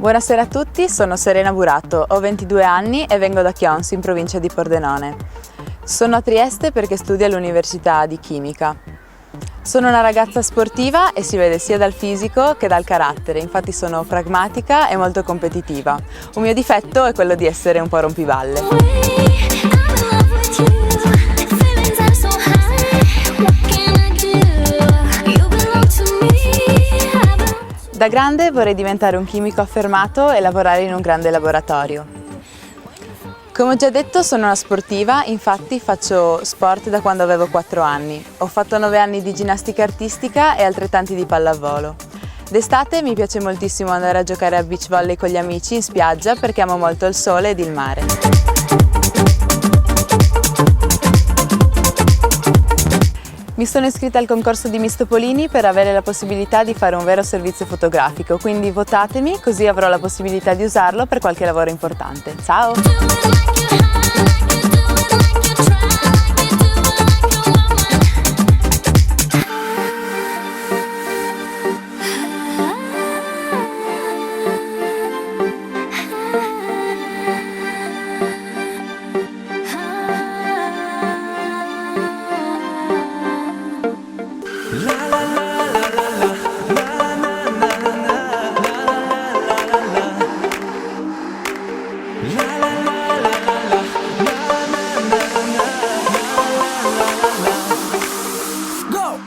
Buonasera a tutti, sono Serena Burato, ho 22 anni e vengo da Chions in provincia di Pordenone. Sono a Trieste perché studio all'Università di Chimica. Sono una ragazza sportiva e si vede sia dal fisico che dal carattere, infatti sono pragmatica e molto competitiva. Un mio difetto è quello di essere un po' rompiballe. Da grande vorrei diventare un chimico affermato e lavorare in un grande laboratorio. Come ho già detto, sono una sportiva, infatti faccio sport da quando avevo 4 anni. Ho fatto 9 anni di ginnastica artistica e altrettanti di pallavolo. D'estate mi piace moltissimo andare a giocare a beach volley con gli amici in spiaggia perché amo molto il sole ed il mare. Mi sono iscritta al concorso di Miss Topolini per avere la possibilità di fare un vero servizio fotografico, quindi votatemi così avrò la possibilità di usarlo per qualche lavoro importante. Ciao! Go!